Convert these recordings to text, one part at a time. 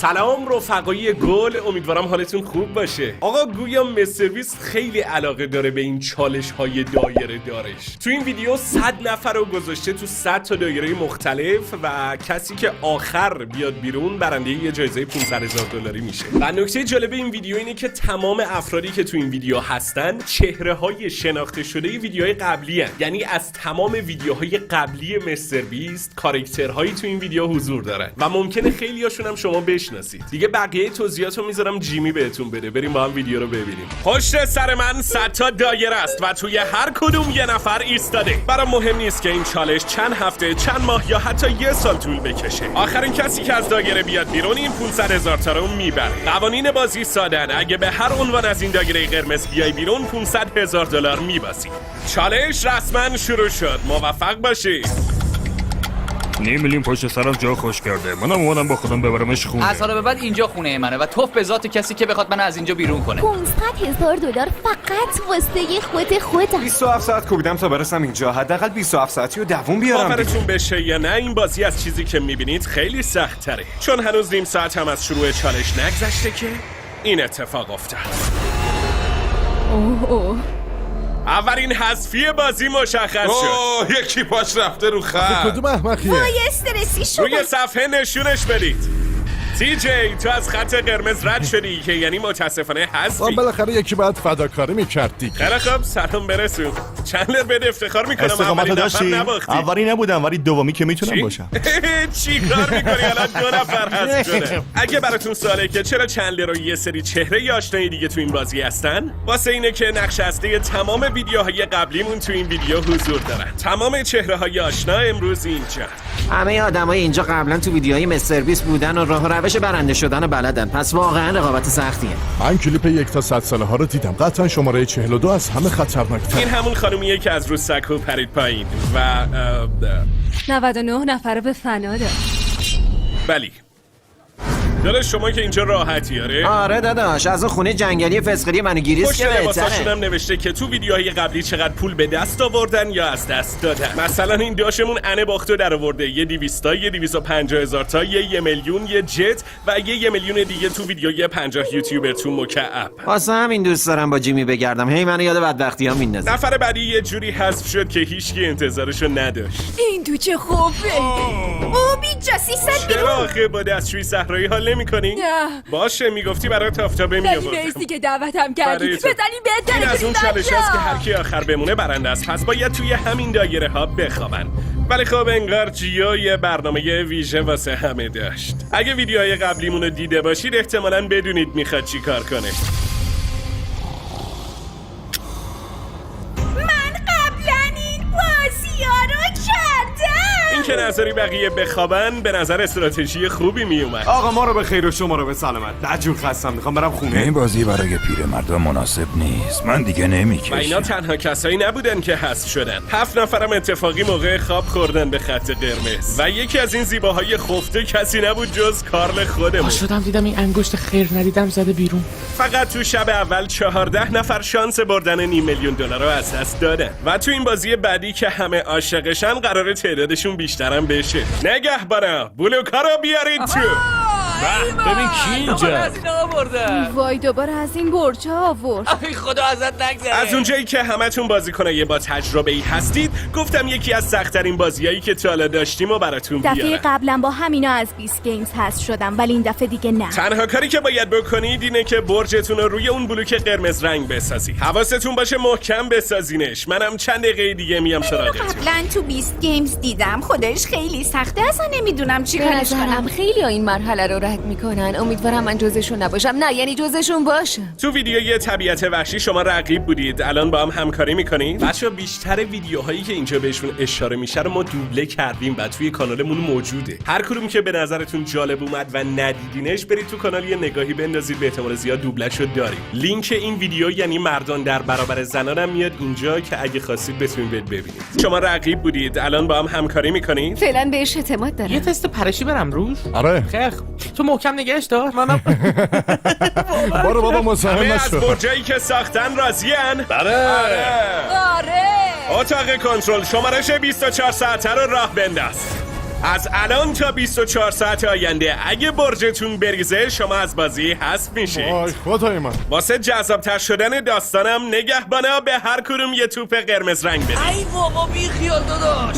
سلام رفقای گل، امیدوارم حالتون خوب باشه. آقا گویا مسترویس خیلی علاقه داره به این چالش های دایره دارش. تو این ویدیو 100 نفر رو گذاشته تو 100 تا دایره مختلف و کسی که آخر بیاد بیرون برنده یه جایزه $500,000 میشه. و نکته جالب این ویدیو اینه که تمام افرادی که تو این ویدیو هستن چهره های شناخته شده ویدیوهای قبلی هن. یعنی از تمام ویدیوهای قبلی مسترویس کاراکترهایی تو این ویدیو حضور دارن و ممکنه خیلیاشون هم شما بشناسید. دیگه بقیه توضیحاتو میذارم جیمی بهتون بده. بریم با هم ویدیو رو ببینیم. پشت سر من 100 تا دایره است و توی هر کدوم یه نفر ایستاده. برام مهم نیست که این چالش چند هفته، چند ماه یا حتی یه سال طول بکشه. آخرین کسی که از دایره بیاد بیرون این $500,000 رو میبره. قوانین بازی سادن. اگه به هر عنوان از این دایره قرمز بیای بیرون $500,000 میبازی. چالش رسما شروع شد. موفق باشید. 5,000,000 پشت سرم جا خوش کرده. منم اومدم با خودم ببرمش خونه. از حالا به بعد اینجا خونه منه و توف به ذات کسی که بخواد من از اینجا بیرون کنه. $500,000 فقط واسه خودم. 27 ساعت کوبیدم تا برسم اینجا. حداقل 27 ساعتی رو دووم بیارم. باورتون بشه یا نه این بازی از چیزی که میبینید خیلی سخت تره، چون هنوز نیم ساعت هم از شروع چالش نگذشته که این اتفاق افتاد. اولین حذفی بازی مشخص شد. یکی پاش رفته رو خط. کدوم احمقیه؟ وای استرسی شدم. روی صفحه نشونش بدید. تی جی تو از خط قرمز رد شدی که یعنی متاسفانه حذفی. بالاخره یکی باید فداکاری میکرد دیگه. خیلی خوب، سلام برسون. چندلر بده افتخار میکنم استقامت داشتی؟ اولی نبودم ولی دومی که میتونم باشم. چی کار میکنی الان 2 نفر حذف شده؟ اگه براتون سواله که چرا چندلر و یه سری چهره آشنایی دیگه تو این بازی هستن، واسه اینه که نقش اصلی تمام ویدیوهای قبلیمون تو این ویدیو حضور دارن. تمام چهره‌های آشنا امروز اینجا. همه آدمای اینجا قبلا تو ویدیوهای مسترویس بودن و راه و روش برنده شدن بلدن، پس واقعا رقابت سختیه. من کلیپ 1 تا 100 ساله ها رو دیدم. قطعا شماره 42 از همه خطرناک‌تر. این همون خانومیه که از رو سکو پرید پایین و 99 نفر به فنا داد. بلی داداش شما که اینجا راحتی آره داداش، از اون خونه جنگلی فسقلی منو گیریس که لباساشون بهتره. هم نوشته که تو ویدیوهای قبلی چقدر پول به دست آوردن یا از دست دادن. مثلا این داشمون انه باختو در آورده یه 200 تا، یه 250,000 تا، یه 1,000,000، یه جت و یه 1,000,000 دیگه تو ویدیوی 50 یوتیوبر تو مکعب. واسه همین دوست دارم با جیمی بگردم، هی منو یاد بدبختی‌ها میندازه. نفر بعدی یه جوری حذف شد که هیچکی انتظارشو نداشت. این تو چه خوبه. او بیجا 300 بیرون. چرا آخه با دستشویی صحرایی حال نمی‌کنی؟ نه. باشه میگفتی برات آفتابه میآوردم. مرسی که دعوتم کردی. برای تو. بزنی بهتره. این از اون چالش است که هر کی آخر بمونه برنده است. پس باید توی همین دایره ها بخوابن. ولی خب انگار جیو یه برنامه ویژه واسه همه داشت. اگه ویدیوهای قبلیمون رو دیده باشید احتمالاً بدونید میخواد چی کار کنه. من قبلا این بازی‌ها رو کردم. این که نظری بقیه بخوابن به نظر استراتژی خوبی میومد. آقا ما رو به خیر و شما رو به سلامت. بدجور خستم، میخوام برم خونه. این بازی برای پیرمردا مناسب نیست. من دیگه و اینا نمیکشم. تنها کسایی نبودن که حذف شدن. 7 نفرم اتفاقی موقع خواب خوردن به خط قرمز. و یکی از این زیباهای خفته کسی نبود جز کارل خودمون. شدم دیدم این انگشت خیر ندیدم زده بیرون. فقط تو شب اول 14 نفر شانس بردن $500,000 رو از دست دادن و تو این بازی بعدی که همه عاشقشن قراره تعدادشون بیشترم بشه. نگهبانا بلوکا رو بیارید تو. ببین کی اینجا. از این آوردن. وای دوباره از این برجا آورد. ای خدا ازت نگذره. از اونجایی که همتون بازیکنای با تجربه‌ای هستید گفتم یکی از سخت‌ترین بازیایی که تا حالا داشتیم و براتون دفعه بیارم. قبلا با همینا از 20 گیمز هست شدم ولی این دفعه دیگه نه. تنها کاری که باید بکنید اینه که برجتون رو روی اون بلوک قرمز رنگ بسازید. حواستون باشه محکم بسازینش. منم چند دقیقه دیگه میام سراغتون. قبلا تو 20 گیمز دیدم، خودش خیلی سخته، اصلا نمیدونم چی به کارش نظرم کنم. خیلی این مرحله رو رد میکنن. امیدوارم من جزشون نباشم. نه یعنی جزشون باشم. تو ویدیوی طبیعت وحشی شما رقیب بودید، الان با هم همکاری میکنید. بچه‌ها بیشتر ویدیوهایی که اینجا بهشون اشاره میشه رو ما دوبله کردیم و توی کانالمون موجوده. هر کدوم که به نظرتون جالب اومد و ندیدینش برید تو کانال یه نگاهی بندازید، به احتمال زیاد دوبله‌شو داریم. لینک این ویدیو یعنی مردان در برابر زنان هم میاد اینجا که اگه خواستید بتونید ببینید. شما رقیب بودید، الان با هم همکاری میکنید. فعلا بهش اعتماد دارم. یه تست پرشی برم روش. آره خیر تو محکم نگهش دار. منم برو بابا مزاحم همه از نشو. برجایی که ساختن راضی‌ان؟ آره. اتاق کنترل شمارش 24 ساعته رو راه بنداز. از الان تا 24 ساعت آینده اگه برجتون بریزه شما از بازی حذف میشید. وای خدای من. واسه جذاب‌تر شدن داستانم نگهبانا به هر کدوم یه توپ قرمز رنگ بدید. ای بابا بی خیال داداش.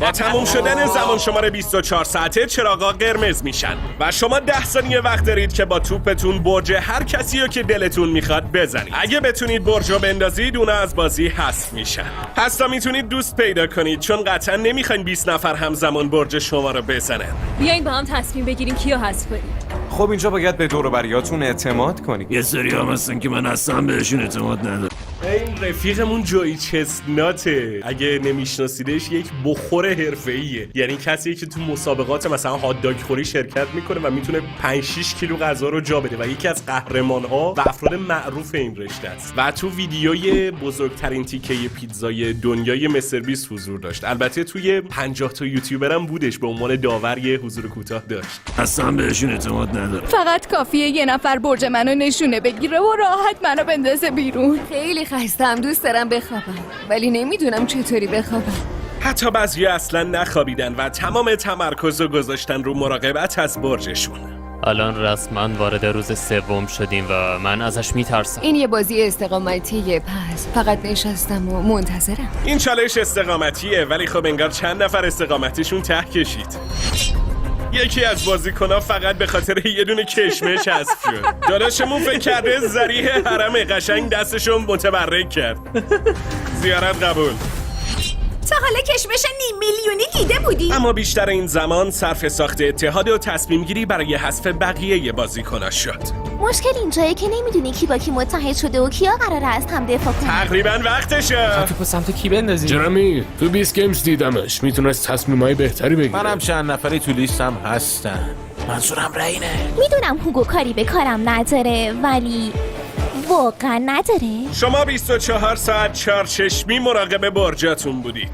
با تموم شدن زمان شماره 24 ساعته چراغا قرمز میشن و شما 10 ثانیه وقت دارید که با توپتون برج هر کسی رو که دلتون میخواد بزنید. اگه بتونید برج رو بندازید اونا از بازی حذف میشن. پس تا میتونید دوست پیدا کنید چون قطعا نمیخواین 20 نفر همزمان برج شما رو بزنن. بیاین با هم تصمیم بگیریم کیو حذف کنیم. خب اینجا باید به دور و بریاتون اعتماد کنید. یه سری هم هستن که من اصلا بهشون اعتماد ندارم. این رفیقمون جوی چستناته. اگه نمیشناسیدش یک بخور حرفه‌ایه. یعنی کسیه که تو مسابقات مثلا هات داگ خوری شرکت میکنه و میتونه 5-6 کیلو غذا رو جا بده و یکی از قهرمان‌ها و افراد معروف این رشته است. و تو ویدیوی بزرگترین تیکه پیتزای دنیای مستربیست حضور داشت. البته توی 50 تا یوتیوبر هم بودش به عنوان داور یه حضور کوتاه داشت. اصلا بهشون اعتماد ندارم. فقط کافیه یه نفر برج منو نشونه بگیره و راحت منو بندازه بیرون. خیلی خستم، دوست دارم بخوابم ولی نمیدونم چطوری بخوابم. حتی بعضی اصلا نخوابیدن و تمام تمرکز رو گذاشتن رو مراقبت از برجشون. الان رسما وارد روز سوم شدیم و من ازش میترسم. این یه بازی استقامتیه، پس فقط نشستم و منتظرم. این چالش استقامتیه ولی خب انگار چند نفر استقامتیشون ته کشید. یکی از بازیکن‌ها فقط به خاطر یه دونه کشمش حذف شد. داداشمون فکر کرده ذریح حرم قشنگ دستشو متبرک کرد. زیارت قبول. تا حالا کشمش نیم میلیونی دیده بودی؟ اما بیشتر این زمان صرف ساخت اتحاد و تصمیم گیری برای حذف بقیه بازیکن‌ها شد. مشکل اینجایه که نمیدونی کی با کی متحد شده و کیا قراره از هم دفاع کنن. تقریبا وقتشه. تو سمت کی بندازی؟ جرمی تو 20 گیمز دیدمش، میتونست تصمیمای بهتری بگیره. منم چند نفری تو لیستم هستن. منظورم رینه. میدونم هوگو کاری به کارم نداره ولی واقعا نداره. شما 24 ساعت چارچشمی مراقب برجاتون بودید.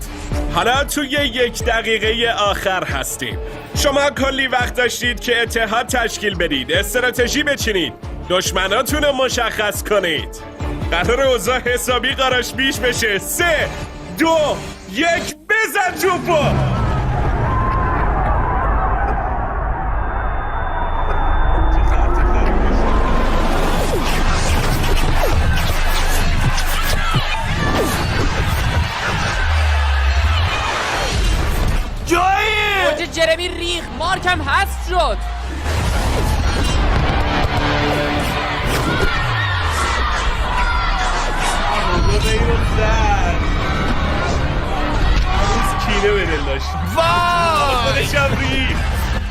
حالا توی 1 دقیقه آخر هستیم. شما کلی وقت داشتید که اتحاد تشکیل بدید، استراتژی بچینید، دشمناتون رو مشخص کنید. قرار اوضاع حسابی قراش بیش بشه. 3 2 1 بزن جوپو. جرمی ریخ، مارکم حذف شد. کینه به دل داشت.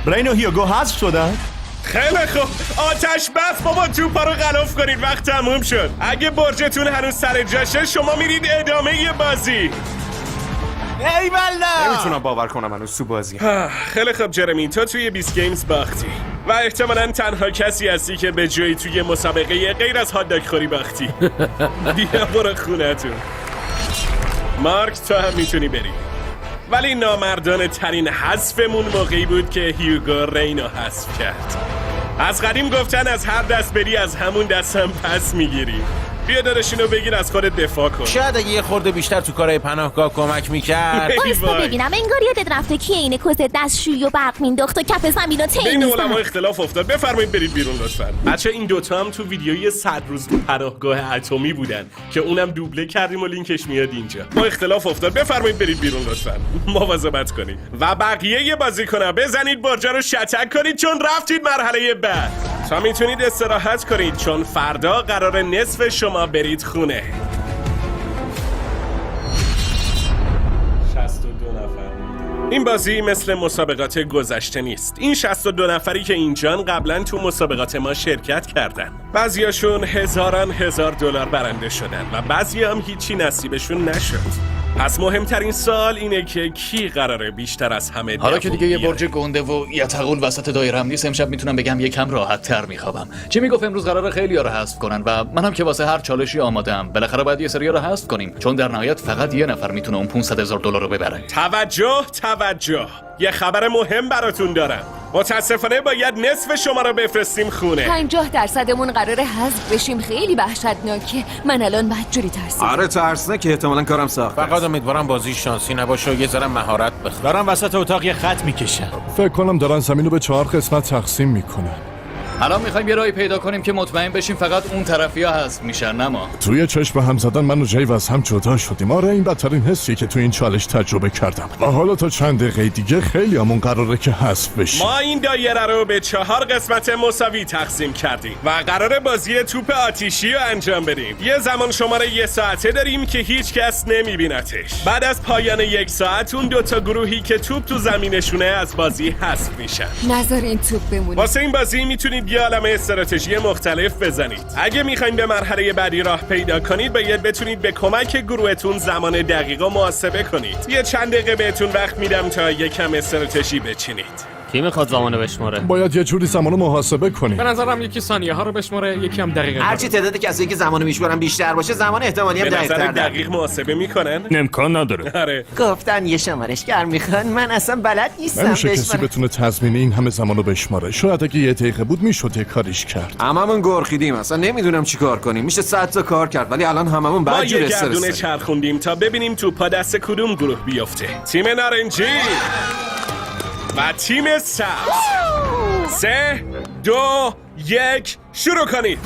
رین و هیوگو حذف شدن؟ خیلی خوب، آتش بس بابا، توپا رو غلاف کنید، وقت تموم شد. اگه برجتون هنوز سر جاشه شما میرید ادامه بازی. ای والله نمیتونم باور کنم هنوز تو بازی. خیلی خوب جرمی، تو توی 20 گیمز باختی و احتمالاً تنها کسی هستی که به جایی توی مسابقه غیر از هات داگ خوری باختی. بیا برو خونتون. مارک تو هم میتونی بری. ولی نامردانه ترین حذفمون موقعی بود که هیوگو رینو حذف کرد. از قدیم گفتن از هر دست بری از همون دست هم پس میگیری. بیا داداشینو بگیر از خودت دفاع کن. شاید اگه یه خورده بیشتر تو کارهای پناهگاه کمک میکرد. بایستا ببینم انگار یادت رفته که اینه کوزه دستشویی و برق مینداخت و کف زمین و بین علما اختلاف افتاد. بفرمایید برید بیرون لطفا. بچه این دوتا هم تو ویدیوی 100 روز تو پناهگاه اتمی بودن که اونم دوبله کردیم و لینکش میاد اینجا. ما اختلاف افتاد. بفرمایید برید بیرون لطفا. مواظبت کنید. و بقیه بازیکن‌ها بزنید برجا رو شتک کنید چون رفتید مرحله بعد. تا میتونید استراحت کنید چون فردا قرار نصف شما برید خونه. 62 نفر. این بازی مثل مسابقات گذشته نیست. این 62 نفری که اینجان قبلا تو مسابقات ما شرکت کردن. بعضیاشون هزار دلار برنده شدن و بعضی هم هیچی نصیبشون نشد. پس مهمترین سوال اینه که کی قراره بیشتر از همه حالا که دیگه یه برج گنده و یتقول وسط دایرم نیست، امشب میتونم بگم یکم راحت تر میخوابم. چی میگفت امروز قراره خیلی‌ها رو حذف کنن و منم که واسه هر چالشی آماده‌ام. بالاخره باید یه سری‌ها رو حذف کنیم چون در نهایت فقط یه نفر میتونه اون $500,000 رو ببره. توجه، یه خبر مهم براتون دارم. متاسفانه باید نصف شما رو بفرستیم خونه. 50%مون قراره حذف بشیم. خیلی وحشتناکه. من الان بدجوری ترسیدم. آره ترسنه که احتمالاً کارم سخت. فقط امیدوارم بازی شانسی نباشه و یه ذره مهارت بخوام. دارم وسط اتاق یه خط میکشم. فکر کنم دارن زمین رو به 4 قسمت تقسیم میکنن. الان میخوایم یه راهی پیدا کنیم که مطمئن بشیم فقط اون طرفیا حذف میشن، نه ما. توی چشم هم زدن من و جیو از هم جدا شدیم. آره این بدترین حسیه که تو این چالش تجربه کردم. و حالا تا چند دقیقه دیگه خیلی همون قراره که حذف بشیم. ما این دایره رو به 4 قسمت مساوی تقسیم کردیم و قراره بازی توپ آتیشی رو انجام بدیم. یه زمان شماره 1 ساعته داریم که هیچ کس نمیبینتش. بعد از پایان 1 ساعت اون 2 تا گروهی که توپ تو زمینشونه از بازی حذف میشن. نذار این توپ بمونه. واسه این بازی میتونید یه عالمه استراتژی مختلف بزنید. اگه میخواین به مرحله بعدی راه پیدا کنید باید بتونید به کمک گروهتون زمان دقیق و محاسبه کنید. یه چند دقیقه بهتون وقت میدم تا یکم استراتژی بچینید. کی میخواد زمانو بشماره؟ باید یه جوری زمانو محاسبه کنیم. به نظرم یکی ثانیه ها رو بشماره، یکی هم دقیقه. هرچی تعداد کسایی که زمانو میشمارن بیشتر باشه زمان احتمالی هم به نظر دقیق‌تر دقیق محاسبه میکنن؟ امکان نداره. آره. گفتن یه شمارشگر میخوان، من اصلا بلد نیستم نمیشه کسی بتونه تضمینی این همه زمانو بشماره. شاید اگه یه دقیقه بود میشد یه کاریش کرد. هممون گرخیدیم، اصلا نمیدونم چیکار کنیم. میشه 100 تا کار کرد ولی الان هممون ما بعد جور یه گردونه استرس. چرخوندیم تا ببینیم توپا دست کدوم گروه بیفته. تیم نارنجی و تیم سبز. 3 2 1 شروع کنید.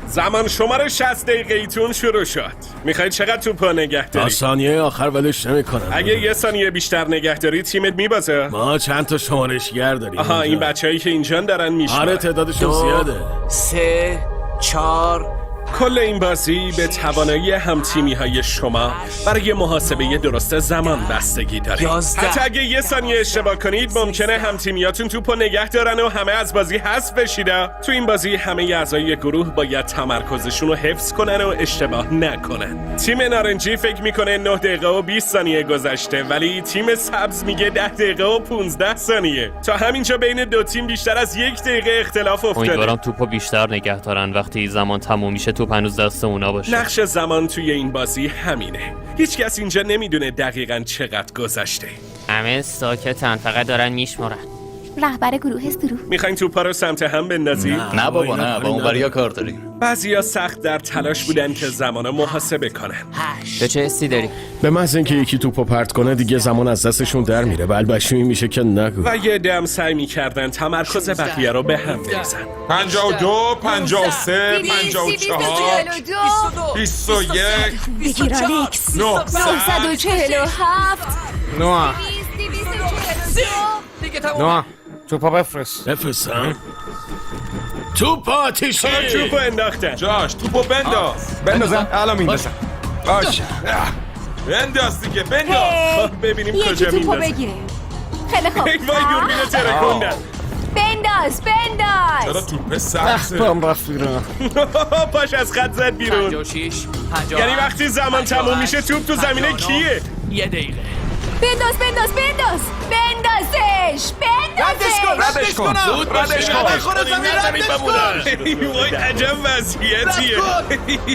زمان شماره 60 دقیقه ایتون شروع شد. میخواید چقدر توپا نگه تا دارید؟ ثانیه آخر ولش نمی‌کنن. اگه یه ثانیه بیشتر نگه داری تیمت میبازه. ما چند تا شمارشگر داریم. آها این بچه‌ای که اینجان دارن میشمارن. آره تعدادشون زیاده. 3 4 کل این بازی به توانایی همتیمی‌های شما برای محاسبه درست زمان بستگی داره. 11. حتی اگه یه ثانیه اشتباه کنید ممکنه همتیمیاتون توپو نگه دارن و همه از بازی حذف بشید. تو این بازی همه اعضای گروه باید تمرکزشون رو حفظ کنن و اشتباه نکنن. تیم نارنجی فکر میکنه 9 دقیقه و 20 ثانیه گذشته ولی تیم سبز میگه 10 دقیقه و 15 ثانیه. تا همینجا بین دو تیم بیشتر از 1 دقیقه اختلاف افتاده. امیدوارم توپو بیشتر نگه دارن. وقتی زمان تموم میشه توپ هنوز دست اونا باشه. نقش زمان توی این بازی همینه. هیچ کس اینجا نمیدونه دقیقاً چقدر گذشته. همه ساکتن، فقط دارن میشمارن. رهبر گروه سرو. میخواین توپا رو سمت هم بندازید؟ نه بابا نه، با اون وریا کار داریم. بعضیا سخت در تلاش بودن که زمانو محاسبه کنن. تو چه حسی داری؟ به محض اینکه یکی توپو پرت کنه دیگه زمان از دستشون در میره. بلبشویی میشه که نگو. و یه دم سعی میکردن تمرکز بقیه رو به هم بریزن. 52 53 54 21 بگیر آلیکس. 947 نوح نوح توپا بفرست. بفرستم. توپ آتیشی. توپو انداختن. جاش توپو بندازم الان میندازم. باشه بنداز دیگه بنداز. ببینیم یکی کجا توپو میندازن. بگیره. خیلی خوب. ای وای دوربینو ترکوندن. بنداز چرا توپ سبزه؟ پام رفت بیرون. پاش از خط زد بیرون. 56 یعنی وقتی زمان تموم میشه توپ تو زمینه کیه؟ یه دقیقه. بنداز بندازش. ردش کن زود ردش کن. ای وای عجب وضعیتیه.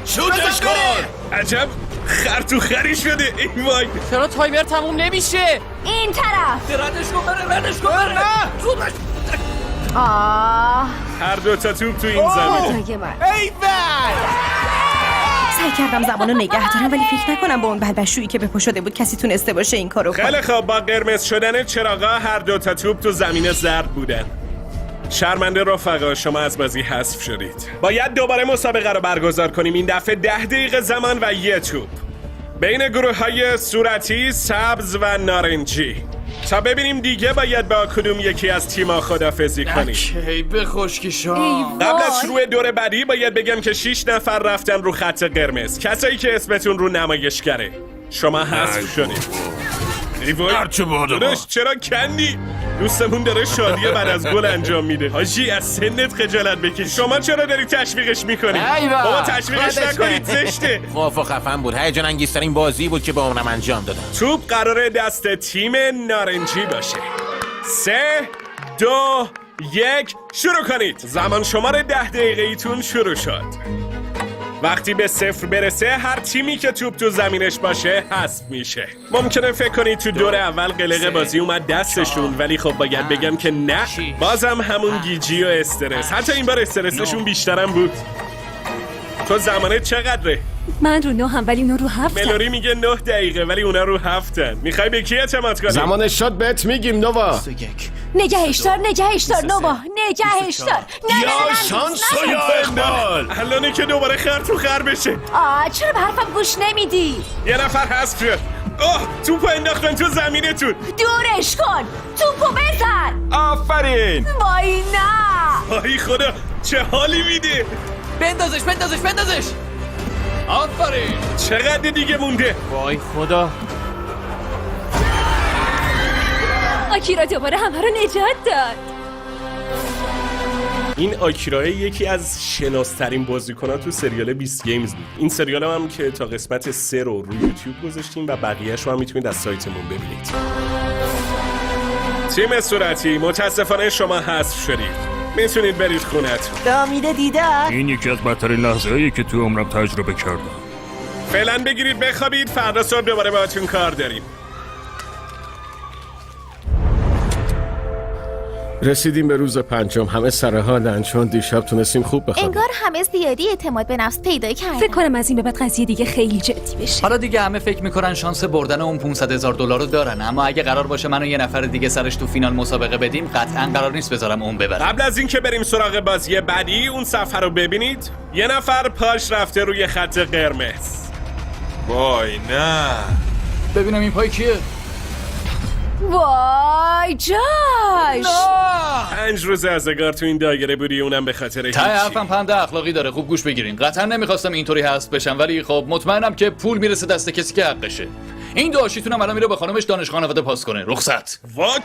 شوتش کن. عجب خر تو خری شده. ای وای چرا تایمر تموم نمیشه؟ این طرف. ردش کن بره. زودش. هر دو تا توپ تو این زمینه. سعی کردم زمانو نگه دارم ولی فکر نکنم با اون بلبشویی که به پا شده بود کسی تونسته باشه این کارو کنه. خیلی خوب با قرمز شدن چراغا هر دو تا توپ تو زمین زرد بودن. شرمنده رفقا شما از بازی حذف شدید. باید دوباره مسابقه رو برگزار کنیم. این دفعه 10 دقیقه زمان و یه توپ بین گروه های صورتی، سبز و نارنجی تا ببینیم دیگه باید با کدوم یکی از تیما خدافزی کنیم. کی به خشکی شام. قبل از شروع دور بعدی باید بگم که 6 نفر رفتن رو خط قرمز. کسایی که اسمتون رو نمایشگره. شما حذف شدید. هرچه باده با. چرا کندی؟ دوستمون داره شادی بعد از گل انجام میده. حاجی از سنت خجالت بکش. شما چرا داری تشویقش میکنی؟ بابا تشویقش نکنید زشته. خوف و خفن بود. هیجان انگیزترین بازی بود که با اونم انجام دادم. توپ قراره دست تیم نارنجی باشه. 3 2 1 شروع کنید. زمان شماره 10 دقیقه ایتون شروع شد. وقتی به 0 برسه هر تیمی که توپ تو زمینش باشه حذف میشه. ممکنه فکر کنید تو دور اول قلق بازی اومد دستشون، ولی خب باید بگم که نه، بازم همون گیجی و استرس. حتی این بار استرسشون بیشترم بود. تو زمانه چقدره؟ من رو 9 ولی اونا رو 7. ملوری میگه 9 دقیقه ولی اونا رو 7. میخوای به کی اعتماد کنی؟ زمانش شد بهت میگیم نوا. نگهش دار نوبا، نگهش دار. یا شانس و یا اقبال. الانه که دوباره خر تو خر بشه. چرا به حرفم گوش نمیدی؟ یه نفر حذف شد. توپو انداختن تو زمینتون. دورش کن، توپو بزن. آفرین. وای نه. آی خدا چه حالی میده. بندازش آفرین. چقدر دیگه مونده؟ وای خدا. آکیرا دوباره همه رو نجات داد. این آکیرا یکی از شناس‌ترین بازیکنان تو سریال 20 گیمز بود. این سریال هم که تا قسمت 3 رو روی یوتیوب گذاشتیم و بقیه‌اش رو هم میتونید از سایتمون ببینید. تیم صورتی متاسفانه شما حذف شدید. میتونید برید خونتون. دامیده دیدار. این یکی از بدترین لحظه‌ایه که تو عمرم تجربه کردم. فعلا بگیرید بخوابید، فردا صبح دوباره باهاتون کار داریم. رسیدیم به روز 5. همه سر حالن چون دیشب تونستیم خوب بخوابیم. انگار همه زیادی اعتماد به نفس پیدا کردن. فکر کنم از این به بعد قضیه دیگه خیلی جدی بشه. حالا دیگه همه فکر میکنن شانس بردن اون $500,000 رو دارن، اما اگه قرار باشه منو یه نفر دیگه سرش تو فینال مسابقه بدیم قطعا قرار نیست بذارم اون ببره. قبل از اینکه بریم سراغ بازی بعدی اون صفحه رو ببینید. یه نفر پاش رفته روی خط قرمز. وای نه. ببینم این پای کیه؟ وای جاش. 5 روز ازگار تو این دایره بودی، اونم به خاطر هیچی. ته حرفم پند اخلاقی داره، خوب گوش بگیرین. قطعا نمیخواستم اینطوری حذف بشم، ولی خب مطمئنم که پول میرسه دست کسی که حقشه. این دو آشیتونم الان میره به خانمش دانش خانواده پاس کنه. رخصت. وات؟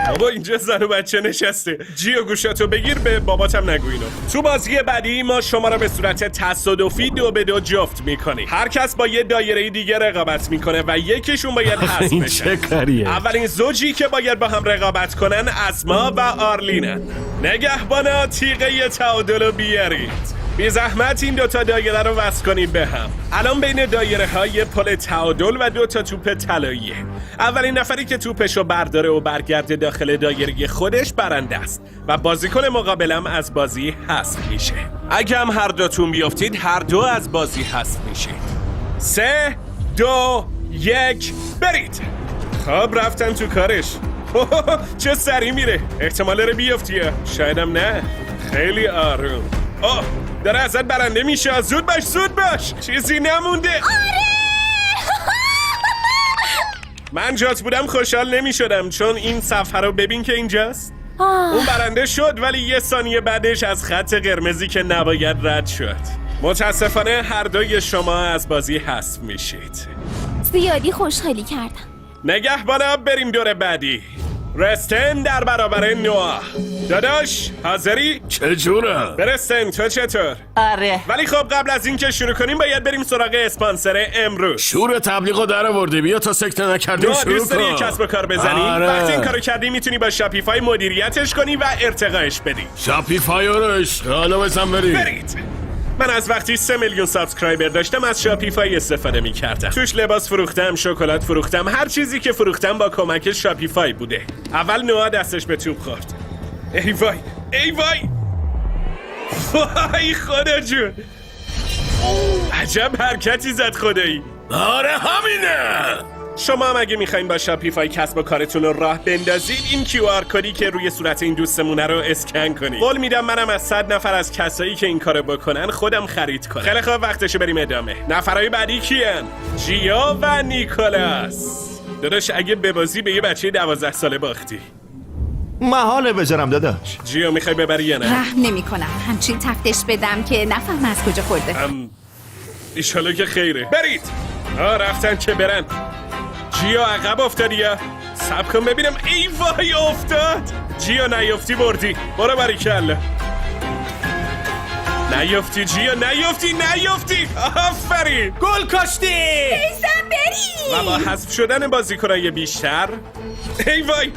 بابا اینجا زن و بچه نشسته. جیو گوشاتو بگیر، به باباتم نگو اینو. تو بازی بعدی ما شما را به صورت تصادفی 2-2 جفت میکنیم. هر کس با یه دایره دیگه رقابت میکنه و یکیشون باید حذف این بشه. چه کاریه؟ اولین زوجی که باید با هم رقابت کنن اسما و آرلینن. نگهبانا تیغه تعادل رو بیارید. بی زحمت این دوتا دایره رو وصل کنید به هم. الان بین دایره های پل تعادل و 2 توپ طلاییه. اولین نفری که توپش رو برداره و برگرده داخل دایره خودش برنده است و بازیکن مقابلم از بازی حذف میشه. اگه هم هر دوتون بیافتید هر دو از بازی حذف میشید. 3 2 1 برید. خب رفتن تو کارش. چه سری میره. احتمال داره بیافتی، شایدم نه. خیلی آروم. داره ازت برنده میشه. زود باش چیزی نمونده. من جات بودم خوشحال نمیشدم، چون این صفحه رو ببین که اینجاست. اون برنده شد ولی 1 ثانیه بعدش از خط قرمزی که نباید رد شد. متاسفانه هر دوی شما از بازی حذف میشید. زیادی خوشحالی کردم. نگهبانا بریم دور بعدی. رستن در برابر نوآ. داداش حاضری؟ چجوره؟ برستن تو چطور؟ آره. ولی خب قبل از اینکه شروع کنیم باید بریم سراغ اسپانسر امروز. شور تبلیغو در آوردی، بیا تا سکته نکردیم شروع دوست داری کن. کسب و کار بزنی؟ آره. وقتی این کارو کردی میتونی با شاپیفای مدیریتش کنی و ارتقاش بدی. شاپیفای رو عشقانه بزن برید. من از وقتی 3 میلیون سابسکرایبر داشتم از شاپیفای استفاده میکردم. توش لباس فروختم، شکلات فروختم، هر چیزی که فروختم با کمک شاپیفای بوده. اول نوآ دستش به توپ خورد. ای وای وای خدا جون، عجب حرکتی زد خدایی. آره همینه. شما هم اگه میخواین با شاپیفای کسب و کارتون رو راه بندازید، این QR کدی که روی صورت این دوستمونه رو اسکن کنید. قول میدم منم از 100 نفر از کسایی که این کارو بکنن خودم خرید کنم. خیلی خوب، وقتشه بریم ادامه. نفرای بعدی کیان؟ جیو و نیکولاس. داداش اگه ببازی به یه بچه 12 ساله باختی. محاله بذارم داداش. جیو میخوای ببری یا نه؟ رحم نمی‌کنم همچین تفتش بدم که نفهم از کجا خورده. ایشالا که خیره. برید. رفتن که برن. جیو عقب افتادی یا؟ صبر کن ببینم. ای وای افتاد. جیو نیافتی بردی. برو باریکلا. نیافتی جیو، نیافتی. آفرین. گل کاشتی. ایزم بری. و با حذف شدن بازیکنای بیشتر. ای وای.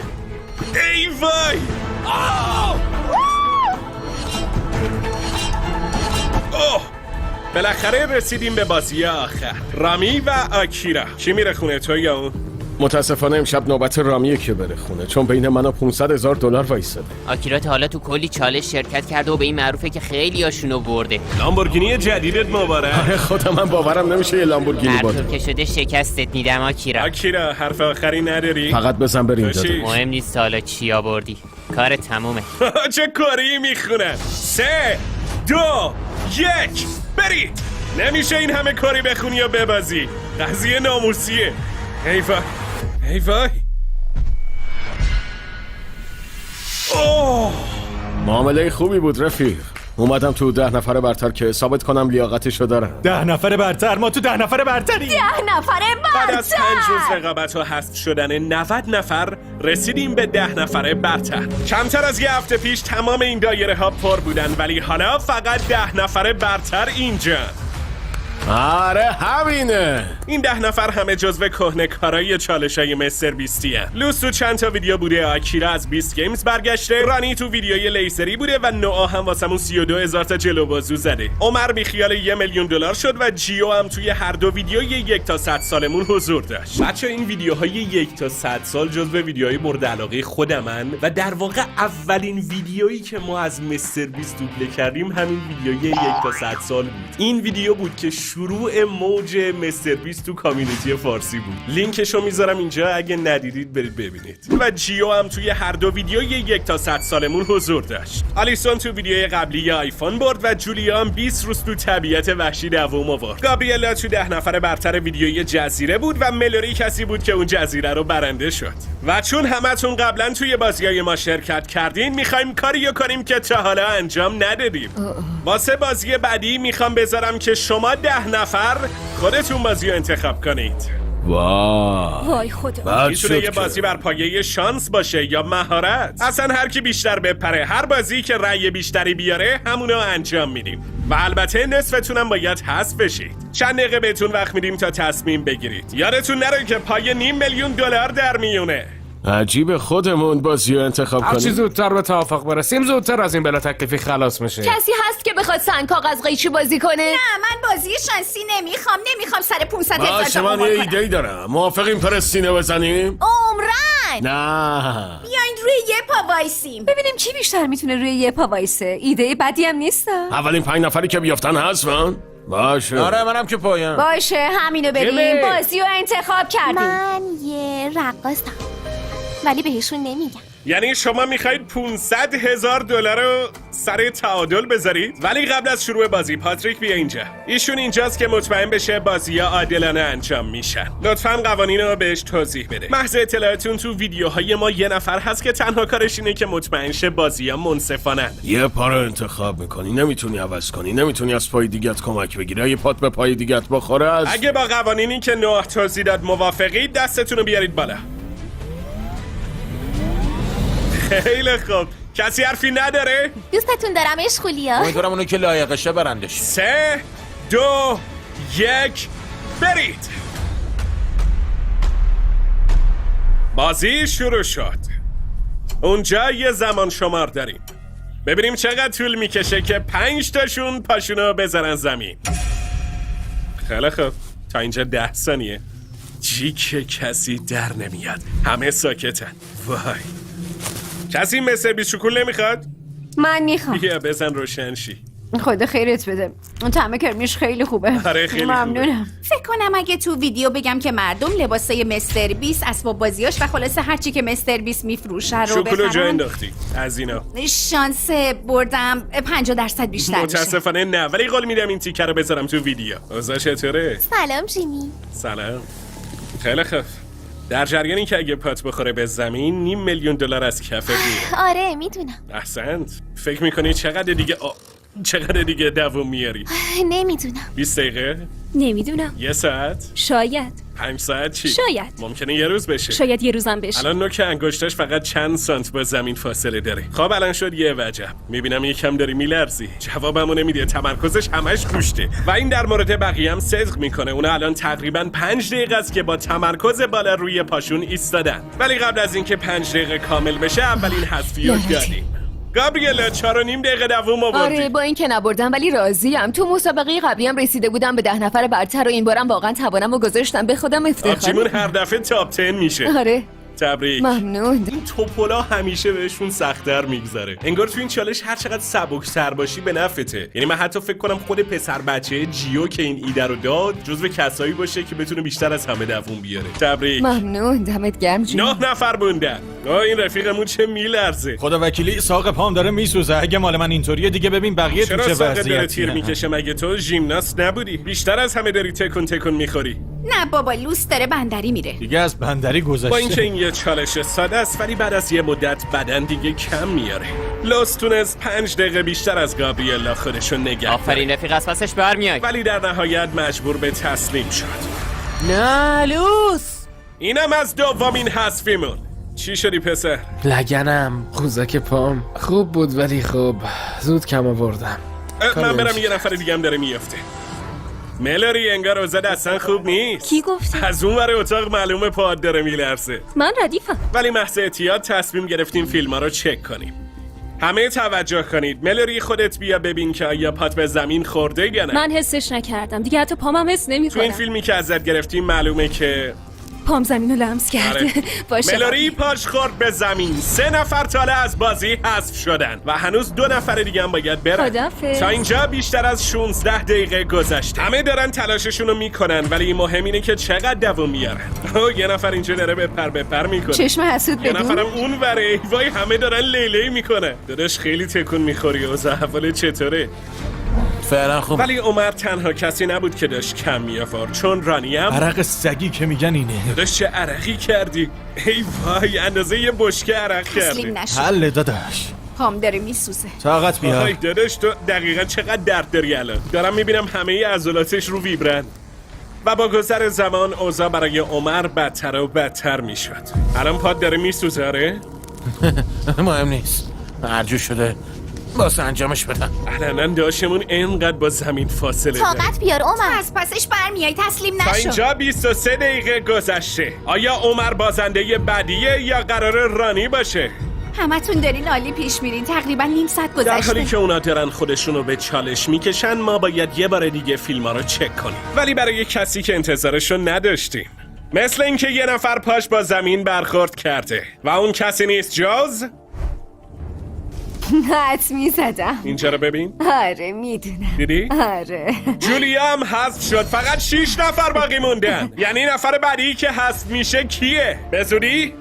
بالاخره رسیدیم به بازی آخر. رامی و آکیرا. کی میره خونه، تو یا اون؟ متاسفانه امشب نوبت رامیه که بره خونه، چون بین من و $500,000 وایساده. آکیرا تا حالا تو کلی چالش شرکت کرده و به این معروفه که خیلی هاشونو برده. لامبورگینی جدیدت مبارک. خودم من باورم نمیشه یه لامبورگینی هر باشه. طور که شده شکستت میدم آکیرا. آکیرا حرف آخری نداری؟ فقط بزن بریم داده. مهم نیست حالا چی آوردی، کار تمومه. چه کاری میخونه؟ 3 2 1 برید. نمیشه این همه کاری بخونی یا ببازی. قضیه ناموسیه. ای وای ای وای. معامله خوبی بود رفیق. اومدم تو 10 نفر برتر که ثابت کنم لیاقتشو دارم. 10 نفر برتر؟ ما تو 10 نفر برتریم. 10 نفر بعد از 5 روز برتر. رقابت و حذف شدن 90 نفر رسیدیم به 10 نفر برتر. کمتر از یه هفته پیش تمام این دایره ها پر بودن، ولی حالا فقط 10 نفر برتر اینجا. آره همینه. این 10 نفر همه جزو کهنه‌کارای چالشای مستر بیستی هستن. لوس تو چند تا ویدیو بوده، آکیرا از بیست گیمز برگشته، رانی تو ویدیوی لیزری بوده و نوآ هم واسمون 32,000 تا جلو بازو زده. عمر بیخیال $1,000,000 شد و جیو هم توی هر دو ویدیوی 1 تا 100 سالمون حضور داشت. بچه این ویدیوهای 1 تا 100 سال جزو ویدیوهای مورد علاقه خودمن و در واقع اولین ویدیویی که ما از مستر بیست دوبله کردیم همین ویدیوی 1 تا 100 سال بود. این ویدیو بود که شروع موج مستر بیست تو کامیونیتی فارسی بود. لینکشو میذارم اینجا، اگه ندیدید برید ببینید. و جیو هم توی هر دو ویدیو 1 تا 100 سالمون حضور داشت. آلیسون تو ویدیوی قبلی آیفون برد و جولیا هم 20 روز تو طبیعت وحشی دووم آورد. گابریلا تو 10 نفر برتر ویدیوی جزیره بود و ملوری کسی بود که اون جزیره رو برنده شد. و چون همتون قبلا توی بازیای ما شرکت کردین، میخوایم کاریو کنیم که تا حالا انجام ندادیم. واسه بازی بعدی میخوام بذارم که شما 10 نفر خودتون بازی رو انتخاب کنید. وای خدا. میتونه یه بازی بر پایه شانس باشه یا مهارت. اصلا هر کی بیشتر بپره، هر بازی که رأی بیشتری بیاره همونو انجام میدیم. و البته نصفتونم باید حذف بشید. چند دقیقه بهتون وقت میدیم تا تصمیم بگیرید. یادتون نره که پای $500,000 در میونه. عجیب خودمون بازی رو انتخاب هرچی کنیم. زودتر به توافق برسیم زودتر از این بلا تکلیفی خلاص میشه. کسی هست که بخواد سنگ کاغذ قیچی بازی کنه؟ نه من بازی شانسی نمیخوام سر 500,000 باشه من یه ایده‌ای دارم. موافقیم پرستینه بزنیم؟ عمرن نه بیاین روی یه پا وایسیم ببینیم کی بیشتر میتونه روی یه پا وایسه. ایده بدی هم نیست. اولین 5 نفری که بیافتن حذفن. باشه آره منم که پایم. باشه همینو بریم. بازی رو انتخاب کردیم. من یه رقاصم ولی بهشون نمیگم. یعنی شما میخواید $500,000 رو سر تعادل بذارید؟ ولی قبل از شروع بازی پاتریک بیا اینجا. ایشون اینجاست که مطمئن بشه بازی‌ها عادلانه انجام میشن. لطفاً قوانین رو بهش توضیح بده. محض اطلاعاتون تو ویدیوهای ما یه نفر هست که تنها کارش اینه که مطمئن شه بازی‌ها منصفانه. یه پا رو انتخاب میکنی، نمیتونی عوض کنی، نمیتونی از پای دیگت کمک بگیری. اگه پات به پای دیگت بخوره از اگه با قوانینی که نوح توضیح داد موافقید دستتون رو بیارید بالا. خیلی خوب. کسی حرفی نداره؟ دوستتون دارم اشخولیا. امیدوارم اونو که لایقشه برنده شه. 3 2 1 برید. بازی شروع شد. اونجا یه زمان شمار داریم. ببینیم چقدر طول میکشه که 5 تاشون پاشونو بذارن زمین. خیلی خوب. تا اینجا 10 ثانیه. جیک کسی در نمیاد. همه ساکتن. وای. کسی مستر بیست شکول نمیخواد؟ من میخوام. بیا بزن روشن شی. خدا خیرت بده. اون طعم کرمیش خیلی خوبه. آره خیلی ممنونم. فکر کنم اگه تو ویدیو بگم که مردم لباسای مستر بیست، اسباب بازیاش و خلاصه هرچی که مستر بیست میفروشه رو شکلو جا بخرم. انداختی از اینا. شانس بردم 50% بیشتر میشه. متاسفانه نه، ولی قول میدم این تیکه رو بذارم تو ویدیو. اوضاع چطوره؟ سلام جیمی. سلام. خیلی خوب. در جریانی که اگه پات بخوره به زمین $500,000 از کفت میره. آره میدونم. احسنت. فکر میکنی چقدر دیگه دووم میاری؟ نمیدونم. 20 دقیقه؟ نمیدونم. 1 ساعت؟ شاید. 5 ساعت چی؟ شاید. ممکنه یه روز بشه. شاید یه روزم بشه. الان نوک انگشتاش فقط چند سانت با زمین فاصله داره. خب الان شد یه وجب. میبینم یکم داری میلرزی. جوابمو نمیده. تمرکزش همش گوشته. و این در مورد بقیه هم صدق میکنه. اونا الان تقریبا 5 دقیقه است که با تمرکز بالا روی پاشون ایستادن. ولی قبل از اینکه 5 دقیقه کامل بشه اولین حذفی رو دادیم. گابریلا 4.5 دقیقه دووم آوردی. آره با این که نبردم ولی راضیم. تو مسابقه قبلی هم رسیده بودم به 10 نفر برتر و این بارم واقعا توانم و گذاشتم به خودم افتخار. آبجیمون هر دفعه تاپ 10 میشه. آره تبریک. ممنون. این توپولا همیشه بهشون سخت‌تر میگذره. انگار تو این چالش هر چقدر سبک‌تر باشی به نفته. یعنی من حتی فکر کنم خود پسر بچه جیو که این ایده رو داد جزو کسایی باشه که بتونه بیشتر از همه دووم بیاره. تبریک. ممنون دمت گرم جون. 9 نفر موندن. این رفیقمون چه میلرزه. خدا وکیلی ساق پام داره میسوزه. اگه مال من اینطوریه دیگه ببین بقیه تو چه چرا ساقت داره وضعیتیه. تیر میکشه؟ مگه تو ژیمناست نبودی؟ بیشتر از همه داری تکون میخوری. نه بابا لوس داره بندری میره. دیگه از بندری گذشته. با اینکه این یه چالش ساده است ولی بعد از یه مدت بدن دیگه کم میاره. لوس تونست 5 دقیقه بیشتر از گابریلا خودشو نگه داره. آفرین رفیق از پسش برمیای. ولی در نهایت مجبور به تسلیم شد. نه لوس. اینم از دومین حذفیمون. چی شدی پسر؟ لگنم خوزک پام خوب بود ولی خب زود کم آوردم. من برم یه نفر دیگه هم داره میافته. ملوری انگار اوضاع اصلا خوب نیست. کی گفتی؟ از اون ور اتاق معلومه پاد داره میلرزه. من ردیفم. ولی محض احتیاط تصمیم گرفتیم فیلم ها رو چک کنیم. همه توجه کنید. ملوری خودت بیا ببین که آیا پات به زمین خورده یا نه. من حسش نکردم دیگه، حتی پامم حس تو این نمی‌کنم. فیلمی که ازت گرفتیم معلومه که پام زمینو لمس کرده. باشه ملوری پاش خورد به زمین. 3 نفر تاله از بازی حذف شدن و هنوز 2 نفر دیگه هم باید برن. خدافظ. تا اینجا بیشتر از 16 دقیقه گذشته. همه دارن تلاششون رو میکنن ولی مهم اینه که چقدر دووم میارن. یه نفر اینجا داره بپر میکنه. چشم حسود یه بدون. نفرم اون وره. وای همه دارن لیلی میکنه. داداش خیلی تکون میخوری. اوضاع احوال چطوره؟ فعلا خوب. ولی عمر تنها کسی نبود که داشت کم میآورد، چون رانی هم عرق سگی که میگن اینه. داداش چه عرقی کردی؟ ای وای اندازه یه بشکه عرق کردی. تسلیم نشو. حل داداش. پام داره میسوزه. طاقت بیار. وای داداش تو دقیقا چقدر درد داری الان؟ دارم میبینم همه عضلاتش رو ویبرن. و با گذر زمان اوضاع برای عمر بدتر و بدتر میشد. الان پاد داره میسوزه. آره؟ مهم نیست. مرجو شده. واسه انجامش بدم. علنا داشمون اینقدر با زمین فاصله داره. طاقت بیار تو عمر. از پسش برمیای تسلیم تا نشو. اینجا 23 دقیقه گذشته. آیا عمر بازنده بعدیه یا قرار رانی باشه؟ همتون دارین عالی پیش میرین. تقریبا نیم ساعت در حالی گذشته. که اونا دارن خودشونو به چالش میکشن ما باید یه بار دیگه فیلم ها رو چک کنیم. ولی برای کسی که انتظارشو نداشتیم، مثل اینکه یه نفر پاش با زمین برخورد کرده و اون کسی نیست جز حد میزدم. اینجا رو ببین. آره میدونم. دیدی؟ آره. جولیا هم حذف شد. فقط 6 نفر باقی موندن. یعنی نفر بعدی که حذف میشه کیه؟ به زودی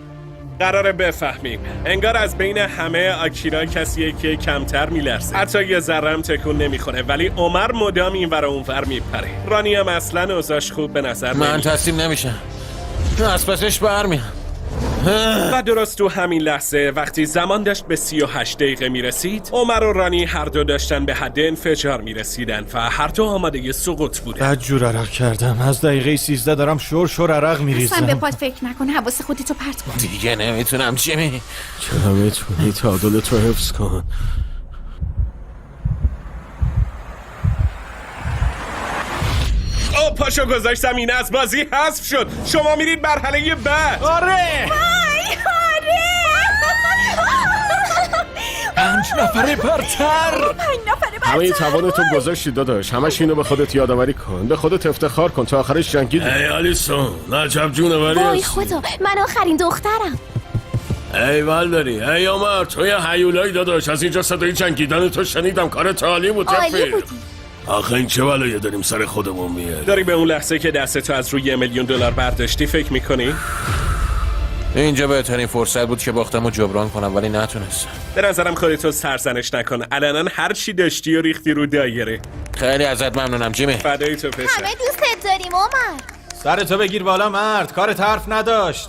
قراره بفهمیم. انگار از بین همه آکیرا کسیه که کمتر میلرزه. حتی یه ذرم تکون نمیخوره ولی عمر مدام این ور اون ور میپره. رانی هم اصلا اوضاعش خوب به نظر من نمیاد. تسلیم نمیشم. از پسش برمیام. و درست تو همین لحظه وقتی زمان داشت به 38 دقیقه میرسید، عمر و رانی هر دو داشتن به حد انفجار میرسیدن و هر دو آماده سقوط بودن. بد جور عرق کردم. از دقیقه 13 دارم شور عرق اصلا به میریزم. پات فکر نکن. حواس خودتو پرت کن. دیگه نمیتونم جیمی. چرا میتونی تعادلت رو حفظ کن؟ او پاشو گذاشت زمین، از بازی حذف شد. شما میرید مرحله بعد. آره. 5 نفر برتر. همه توانتو گذاشتی داداش. همش اینو به خودت یادآوری کن. به خودت افتخار کن. تا آخرش جنگیدی. ای آلیسون عجب جونوری وای هست. خدا من آخرین دخترم. ایول داری. ای عمر تو یه هیولایی داداش. از اینجا صدای جنگیدن تو شنیدم. کارت عالی بود. عالی بودی. آخه این چه بلایی داریم سر خودمون میاد. داری به اون لحظه که دستتو از روی $1 میلیون برداشتی فکر میکنی؟ اینجا بهترین فرصت بود که باختم و جبران کنم ولی نتونستم. به نظرم خودتو سرزنش نکن. علنا هر چی داشتی و ریختی رو دایره. خیلی ازت ممنونم جیمی. فدای تو پسر. همه دوستت داریم عمر. سر تو بگیر بالا مرد. کارت حرف نداشت.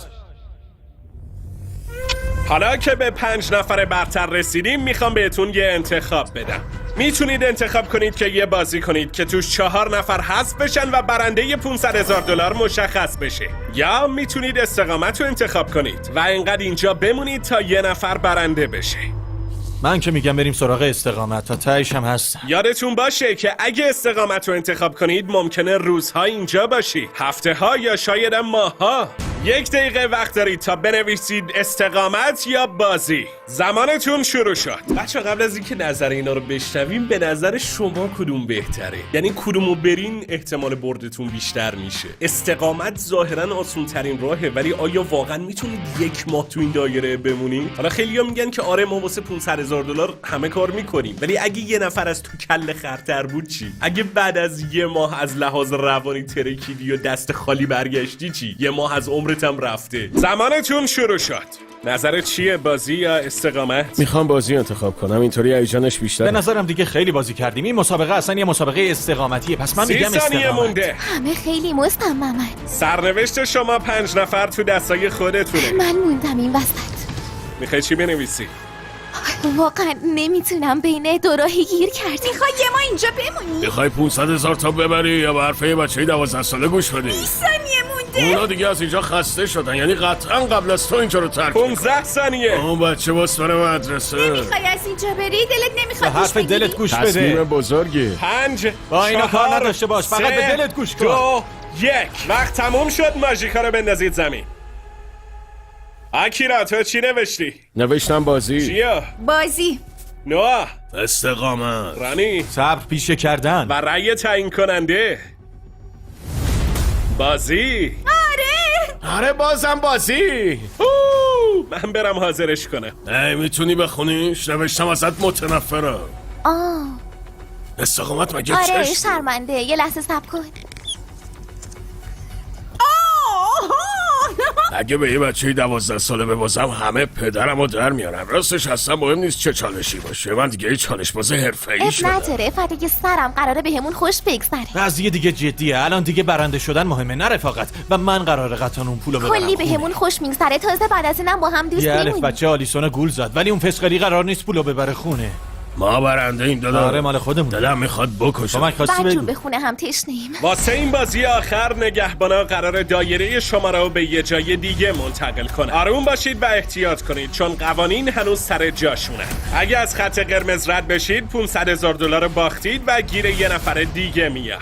حالا که به 5 نفر برتر رسیدیم میخوام بهتون یه انتخاب بدم. میتونید انتخاب کنید که یه بازی کنید که توش 4 نفر حذف بشن و برنده $500,000 مشخص بشه، یا میتونید استقامت رو انتخاب کنید و اینقدر اینجا بمونید تا یه نفر برنده بشه. من که میگم بریم سراغ استقامت. تا تهش هم هستم. یادتون باشه که اگه استقامت رو انتخاب کنید ممکنه روزها اینجا باشی، هفته ها یا شاید هم ماه ها. 1 دقیقه وقت دارید تا بنویسید استقامت یا بازی. زمانتون شروع شد. بچه قبل از اینکه نظر اینا رو بشنویم، به نظر شما کدوم بهتره؟ یعنی کدومو برین احتمال بردتون بیشتر میشه؟ استقامت ظاهرا آسون ترین راهه، ولی آیا واقعا میتونید 1 ماه تو این دایره بمونید؟ حالا خیلی‌ها میگن که آره ما واسه $500,000 همه کار میکنیم، ولی اگه یه نفر از تو کله خرتر بود چی؟ اگه بعد از 1 ماه از لحاظ روانی ترکیدی و دست خالی برگشتی چی؟ 1 ماه از عمرت هم رفته. زمانتون شروع شد. نظرت چیه، بازی یا استقامت؟ میخوام بازی انتخاب کنم، اینطوری هیجانش بیشتره. به نظرم دیگه خیلی بازی کردیم. این مسابقه اصلا یه مسابقه استقامتیه، پس من میگم 30 ثانیه استقامت. مونده. همه خیلی مصممن. سرنوشت شما 5 نفر تو دستای خودتونه. من موندم این وسط. میخوای چی بنویسی؟ واقعا نمیتونم بین دو راهی گیر کردم. میخوای یه ما اینجا بمونی؟ میخوای 500,000 تا ببری یا به حرف یه بچه 12 ساله گوش بدی؟ 20 ثانیه مونده. اونا دیگه از اینجا خسته شدن، یعنی قطعا قبل از تو اینجا رو ترک 15 ثانیه. اون بچه باز بره مدرسه. نمیخوای از اینجا بری؟ دلت نمیخواد به حرف دلت گوش بده. تصمیم بزرگی. 5 با اینا کار نداشته باش، فقط به دلت گوش کن. 2 1 وقت تموم شد. ماژیکا رو بندازید زمین. آکیرا تو چی نوشتی؟ نوشتم بازی. چیا؟ بازی. نوآ. استقامت. رانی. صبر پیشه کردن. و رأی تعیین کننده بازی. آره بازم بازی. من برم حاضرش کنم. ای میتونی بخونیش؟ نوشتم ازت متنفرم. استقامت مگه آره چشم؟ شرمنده. یه لحظه صبر کن. اگه به یه بچه 12 ساله ببازم همه پدرم رو در میارم. راستش اصلا مهم نیست چه چالشی باشه، من دیگه یه چالش باز حرفه‌ای اب شدم. نداره، فقط که سرم قراره بهمون خوش بگذره. قضیه دیگه جدیه. الان دیگه برنده شدن مهمه، نه رفاقت. و من قراره قطعا اون پولو ببرم. کلی بهمون خوش میگذره، تازه بعد از اینم با هم دوست یه الف میمونیم. بچه آلیسون گول زد، ولی اون فسقلی قرار نیست پولو ببره خونه. ما برنده این دادم. آره مال خودمون. دلم میخواد بکشم. کمک خواستی بعد جو بگو. به خونه هم تشنیم. واسه این بازی آخر نگهبانا قرار دایره شما رو به یه جای دیگه منتقل کنه. آروم باشید و احتیاط کنید چون قوانین هنوز سر جاشونه. اگه از خط قرمز رد بشید $500,000 باختید و گیر یه نفر دیگه میاد.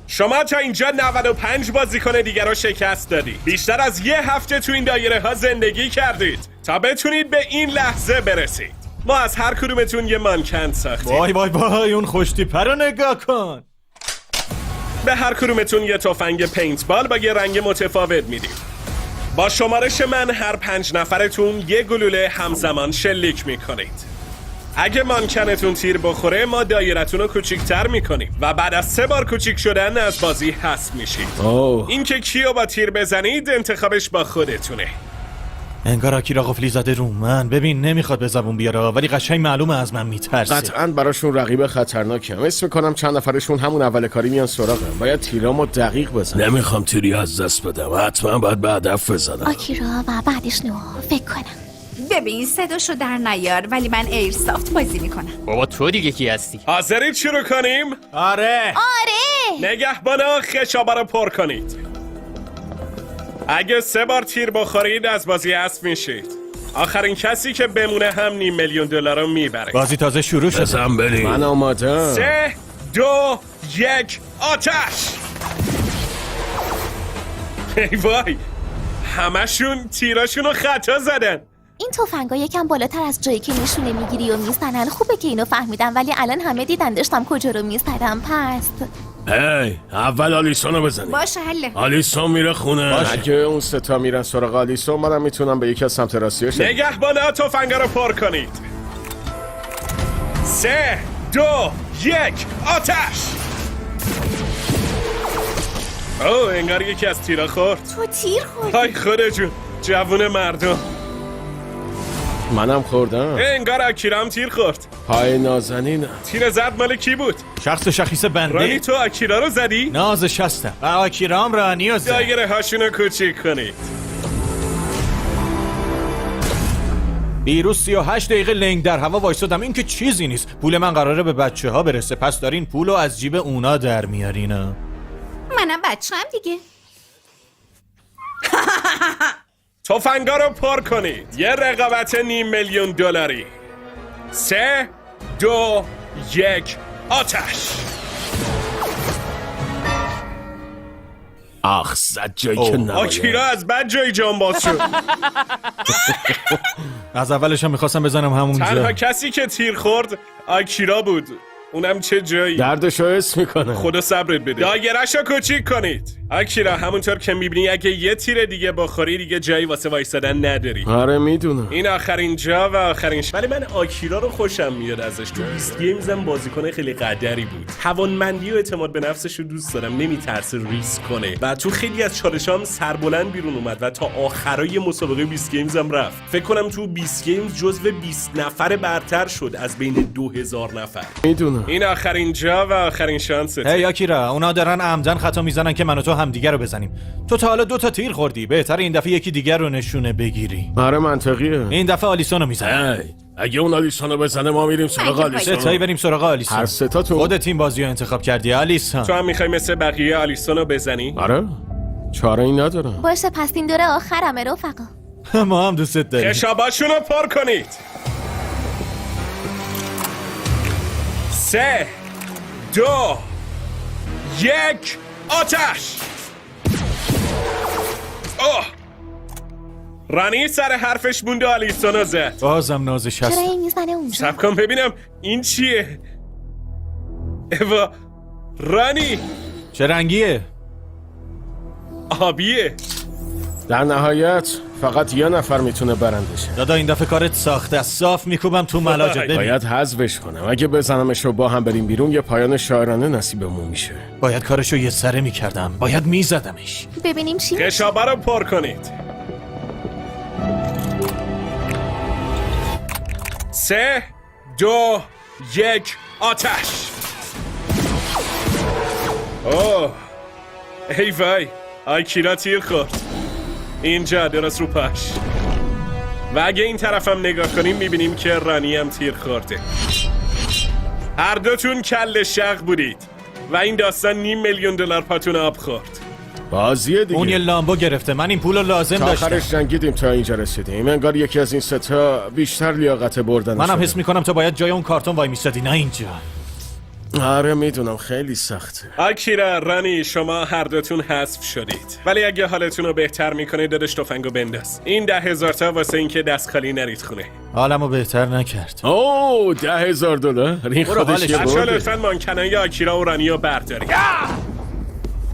شما تا اینجا 95 بازیکن دیگه رو شکست دادید. بیشتر از 1 هفته تو این دایره ها زندگی کردید تا بتونید به این لحظه برسید. ما از هر کدومتون یه مانکن ساختیم. وای وای وای اون خوشتیپه رو نگاه کن. به هر کدومتون یه تفنگ پینتبال با یه رنگ متفاوت میدیم. با شمارش من هر 5 نفرتون یه گلوله همزمان شلیک میکنید. اگه مانکنتون تیر بخوره ما دایرتون رو کوچیک‌تر میکنیم و بعد از 3 بار کوچیک شدن از بازی حذف میشید. اینکه کیو با تیر بزنید انتخابش با خودتونه. انگار آکیرا قفلی زده رو من. ببین نمیخواد به زبون بیاره ولی قشنگ معلومه از من میترسه. قطعاً براشون رقیب خطرناکم. اسم میکنم چند نفرشون همون اول کاری میان سراغم. باید تیرامو دقیق بزنم. نمیخوام تیری از دست بدم. حتما باید به هدف بزنم. آکیرا و بعدش نو فکر کنم. ببین صداشو در نیار، ولی من ایرسافت بازی میکنم. بابا تو دیگه کی هستی؟ حاضرید شروع کنیم؟ آره. نگهبانا خشابا رو پر کنید. اگه 3 بار تیر بخورید از بازی حذف میشید. آخرین کسی که بمونه هم $500,000 رو میبره. بازی تازه شروع شده. بزن بریم. من آمادم. 3 2 1 آتش. ای وای همشون تیراشون رو خطا زدن. این تفنگا یکم بالاتر از جایی که نشونه میگیری و میزنن. خوبه که اینو فهمیدم، ولی الان همه دیدن داشتم کجا رو میزدم. پس هی اول آلیسون رو بزنیم. باشه حله. آلیسون میره خونه. اگه اون 3 تا میرن سراغ آلیسون منم میتونم به یکی از سمت راستیاش. نگهبانا تفنگا رو پر کنید. 3 2 1 آتش. اوه انگار یکی از تیرا خورد. تو تیر خوردی. های خدا جون جوون مردم. منم خوردم. انگار آکیرا هم تیر خورد. پای نازنینم. تیر زد مال کی بود؟ شخص شخیص بنده. رانی تو آکیرا رو زدی؟ نازش هستم و آکیرا هم رانی رو زد. دایره هاشونو کوچیک کنید. بیروز 38 دقیقه لنگ در هوا وایسادم. این که چیزی نیست. پول من قراره به بچه ها برسه، پس دارین پولو از جیب اونا در میارینا. منم بچه‌ام دیگه. تفنگا رو پر کنید. یه رقابت $500,000. 3 2 1 آتش. آخ زد جایی که نباید. آکیرا از بد جایی جان باز شد. از اولش هم میخواستم بزنم همونجا. تنها کسی که تیر خورد آکیرا بود، اونم چه جایی. دردشو حس میکنه. خدا صبرت بده. دایره‌شو کوچیک کنید. آکیرا همونطور که میبینی اگه یه تیر دیگه بخوری دیگه جایی واسه وایسادن نداری. آره میدونم. این آخرین جا و آخرین ولی من آکیرا رو خوشم میاد ازش. تو بیست گیمز هم بازیکن خیلی قدری بود. توانمندی و اعتماد به نفسش رو دوست دارم، نمیترسه ریسک کنه و تو خیلی از چالشام سربلند بیرون اومد و تا آخرای مسابقه 20 گیمز هم رفت. فکر کنم تو 20 گیمز جزو 20 نفر برتر شد از بین 2000 نفر. میدونم. این آخرین جا و آخرین شانست. هی آکیرا، اونا دارن عمدن خطا میزنن که من و تو همدیگه رو بزنیم. تو تا حالا 2 تا تیر خوردی، بهتره این دفعه یکی دیگر رو نشونه بگیری. آره منطقیه. این دفعه آلیسون رو میزنه. اگه اون آلیسون رو بزنه ما میریم سراغ آلیسون. ستایی بریم سراغ آلیسون. هر ستا تو خودت تیم بازی رو انتخاب کردی آلیسون. تو هم میخوای مثل بقیه آلیسون رو بزنی؟ آره چاره ای ندارم. باشه پس این دوره آخرمه رفقا. ما هم دوست داریم. خشاباشون رو پر کنید. 3 2 1 آتش. اوه رانی سر حرفش مونده آلیسون رو زد. بازم نازش هست. چرا این میزنه اونجا؟ سب کن ببینم این چیه. ایوا رانی چه رنگیه؟ آبیه. در نهایت فقط یه نفر میتونه برنده شه. دادا این دفعه کارت ساخته است. صاف میکوبم تو ملاجت. باید حذفش کنم. اگه بزنمش و با هم بریم بیرون یه پایان شاعرانه نصیبمون میشه. باید کارشو یه سره میکردم. باید میزدمش. ببینیم چی. خشابه رو پر کنید. 3 2 1 آتش. اوه ای وای آکیرا تیر خورد اینجا درست رو پاش و اگه این طرفم نگاه کنیم میبینیم که رانی هم تیر خورده. هر دوتون کل شق بودید و این داستان $500,000 پاتون آب خورد. بازیه دیگه. اون یه لامبو گرفته، من این پولو لازم تا داشتم. آخرش جنگیدیم تا اینجا رسیدیم. انگار یکی از این ستا بیشتر لیاقت بردن. منم حس میکنم تو باید جای اون کارتون وای میستادی نه اینجا. آره میدونم خیلی سخته. آکیرا رانی شما هر دوتون حذف شدید ولی اگه حالتون رو بهتر میکنه دادش تفنگو بنداز. این 10,000 تا واسه اینکه دست خالی نرید خونه. حالمو بهتر نکرد. اوه $10,000 این خودش یه بچه‌ها برده. لطفاً مانکنای آکیرا و رانی رو بردارید.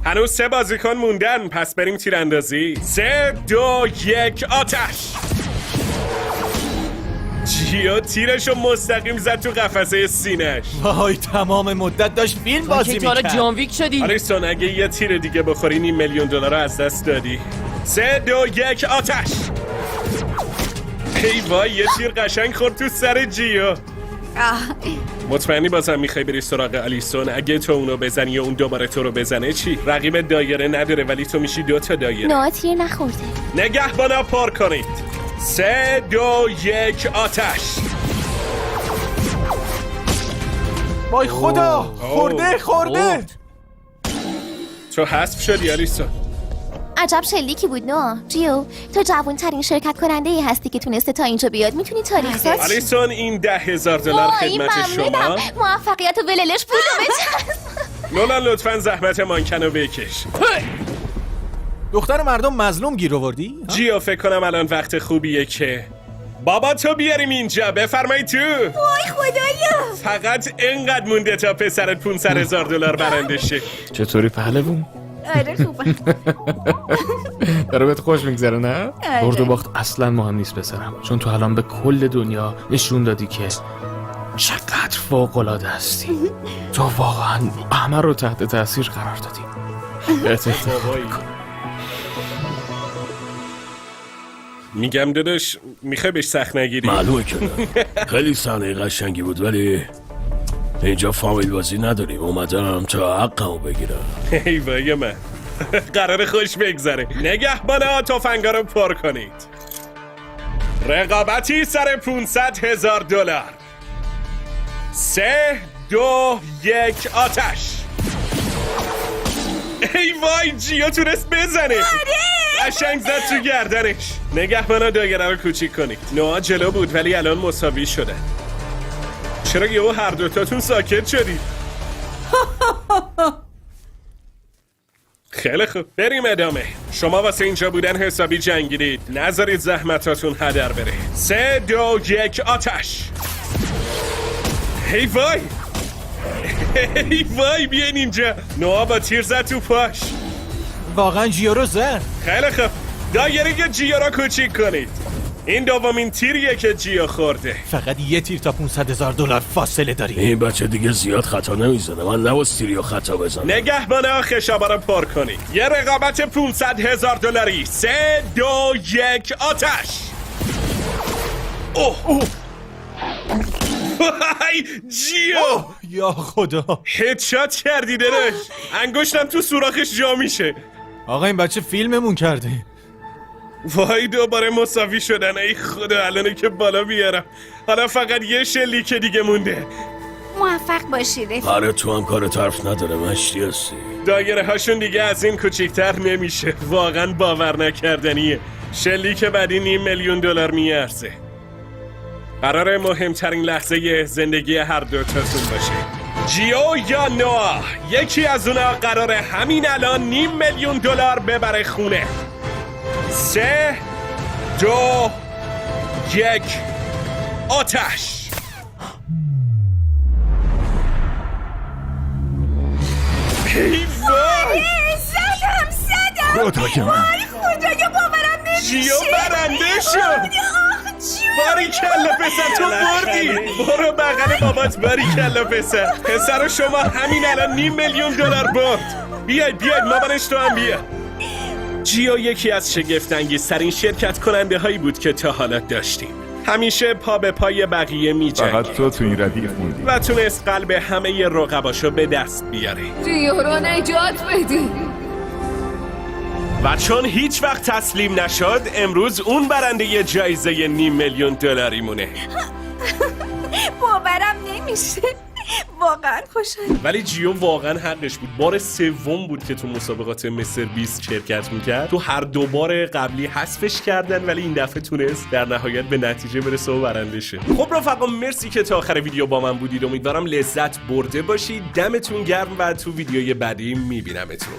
هنوز 3 بازیکن موندن پس بریم تیراندازی. 3 2 1 آتش. جیو تیرشو مستقیم زد تو قفسه سینه‌اش. وای تمام مدت داشت فیلم بازی میکرد. جان ویک شدی. آلیسون اگه یه تیر دیگه بخوری $500,000 رو از دست دادی. 3 2 1 آتش. ای وای یه تیر قشنگ خورد تو سر جیو. مطمئنی بازم میخوای بری سراغ آلیسون؟ اگه تو اونو بزنی یا اون دوباره تو رو بزنه چی؟ رقیب دایره نداره ولی تو میشی 2 تا دایره. نه تیر نخورده. نگهبانا پر کنید. 3 2 1 آتش. وای خدا خورده. تو حذف شدی آلیسون. عجب شلیکی بود نه جیو. تو جوان ترین شرکت کننده ای هستی که تونسته تا اینجا بیاد. میتونی تاریخ سازی؟ آلیسون این $10,000 خدمت شما. موفقیت و وللش پولو بچسب. نولان لطفاً زحمت مانکنو بکش. دختر مردم مظلوم گیر آوردی؟ جیو فکر کنم الان وقت خوبیه که بابا تو بیاریم اینجا. بفرمایی تو. وای خدایا. فقط اینقدر مونده تا پسرت $500,000 برنده شه. چطوری پهلوون؟ آره خوبه. داره بهت خوش میگذره نه؟ آره. برد و باخت اصلا مهم نیست پسرم، چون تو الان به کل دنیا نشون دادی که چقدر فوق‌العاده هستی. تو واقعا همه رو تحت تاثیر قرار دادی. بهت افتخار میکنم. میگم داداش میخوای بهش سخت نگیری؟ معلومه که نه. خیلی صحنه قشنگی بود ولی اینجا فامیل بازی نداریم. اومدم تا حقمو بگیرم. ای وای من قرار خوش بگذره. نگهبانا تفنگا رو پر کنید. رقابتی سر $500,000. 3 2 1 آتش. ای وای جیو تونست بزنه. قشنگ زد تو گردنش. نگهبانا دایره رو کوچیک کنید. نوها جلو بود ولی الان مساوی شده. چرا یهو هر دوتاتون ساکت شدید؟ خیلی خوب بریم ادامه. شما واسه اینجا بودن حسابی جنگیدید، نذارید زحمتاتون هدر بره. 3 2 1 آتش. هی وای هی وای بیاین اینجا. نوآ با تیر زد تو پاش. واقعا جیو رو زد. خیلی خوب دایره جیو را کوچیک کنید. این دومین تیریه که جیو خورده. فقط یه تیر تا $500,000 فاصله داری. این بچه دیگه زیاد خطا نمیزنه. من نباید تیریو خطا بزنم. نگهبانه خشابا رو پر کنید. یه رقابت $500,000. 3 2 1 آتش. اوه وای جیو. یا خدا هدشات کردی درش. انگشتم تو سوراخش جا میشه. آقا این بچه فیلممون کرده. وای دوباره مساوی شدن. ای خدا الانه که بالا بیارم. حالا فقط یه شلیک دیگه مونده. موفق باشید رفیق. آره تو هم کار طرف نداره مشتی هستی. دایره هاشون دیگه از این کوچیکتر نمیشه. واقعا باور نکردنیه. شلیک بعدی $500,000 میارزه. قراره مهمترین لحظه زندگی هر دوتاتون باشه. جیو یا نوآ، یکی از اونا قراره همین الان $500,000 ببره خونه. 3 2 1 آتش. ای وای زدم خدایا وای خدایا باورم نمیشه. جیو برنده شد. باری کلا پسر تو بردی. برو بغل بابات. باری کلا پسر. پسر شما همین الان $500,000 برد. بیای مامانش تو هم بیا. جیو یکی از شگفت‌انگیزترین شرکت کننده هایی بود که تا حالا داشتیم. همیشه پا به پای بقیه می‌جنگید. فقط تو این ردیف موندی و تونست قلب همه رقباشو به دست بیاره. جیو رو نجات بدی. و چون هیچ وقت تسلیم نشد امروز اون برنده جایزه $500,000 مونه. باورم نمیشه. واقعا خوشحال. ولی جیو واقعا حقش بود. بار سوم بود که تو مسابقات مستر بیست شرکت میکرد. تو هر 2 بار قبلی حذفش کردن ولی این دفعه تونست در نهایت به نتیجه برسه و برنده شه. خب رفقا مرسی که تا آخر ویدیو با من بودید. امیدوارم لذت برده باشید. دمتون گرم و تو ویدیوی بعدی میبینمتون.